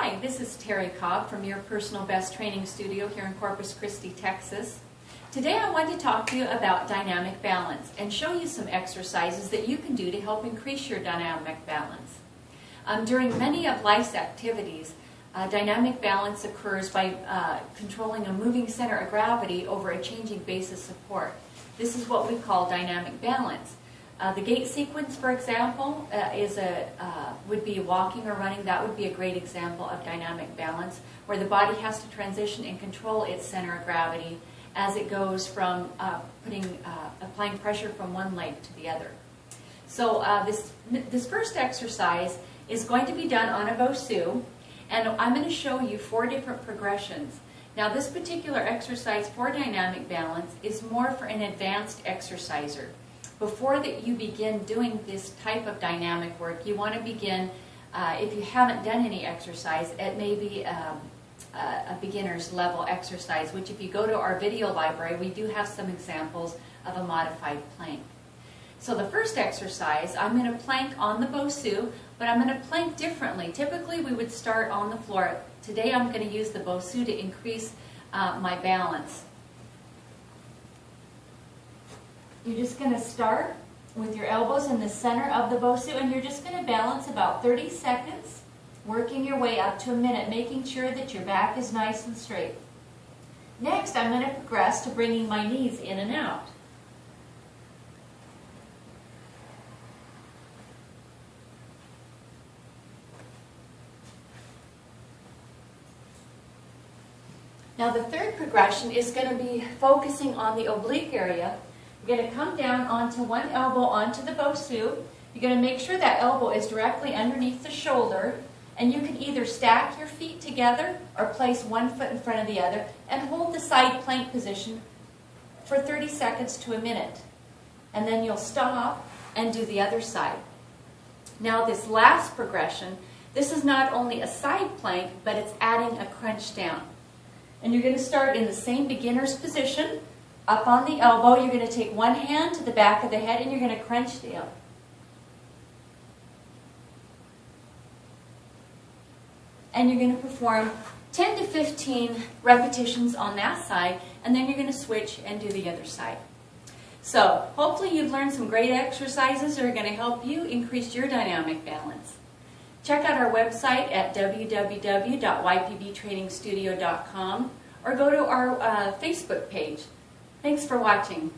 Hi, this is Terry Cobb from Your Personal Best Training Studio here in Corpus Christi, Texas. Today I want to talk to you about dynamic balance and show you some exercises that you can do to help increase your dynamic balance. During many of life's activities, dynamic balance occurs by controlling a moving center of gravity over a changing base of support. This is what we call dynamic balance. The gait sequence, for example, would be walking or running. That would be a great example of dynamic balance, where the body has to transition and control its center of gravity as it goes from applying pressure from one leg to the other. So this first exercise is going to be done on a BOSU, and I'm going to show you 4 different progressions. Now, this particular exercise for dynamic balance is more for an advanced exerciser. Before that you begin doing this type of dynamic work, you want to begin, if you haven't done any exercise, at maybe a beginner's level exercise, which if you go to our video library, we do have some examples of a modified plank. So the first exercise, I'm going to plank on the BOSU, but I'm going to plank differently. Typically we would start on the floor. Today I'm going to use the BOSU to increase my balance. You're just going to start with your elbows in the center of the BOSU, and you're just going to balance about 30 seconds, working your way up to a minute, making sure that your back is nice and straight. Next, I'm going to progress to bringing my knees in and out. Now, the third progression is going to be focusing on the oblique area. You're going to come down onto one elbow onto the BOSU. You're going to make sure that elbow is directly underneath the shoulder, and you can either stack your feet together or place one foot in front of the other and hold the side plank position for 30 seconds to a minute. And then you'll stop and do the other side. Now, this last progression, this is not only a side plank, but it's adding a crunch down. And you're going to start in the same beginner's position, up on the elbow. You're going to take one hand to the back of the head and you're going to crunch down. And you're going to perform 10 to 15 repetitions on that side, and then you're going to switch and do the other side. So hopefully you've learned some great exercises that are going to help you increase your dynamic balance. Check out our website at www.ypbtrainingstudio.com or go to our Facebook page. Thanks for watching.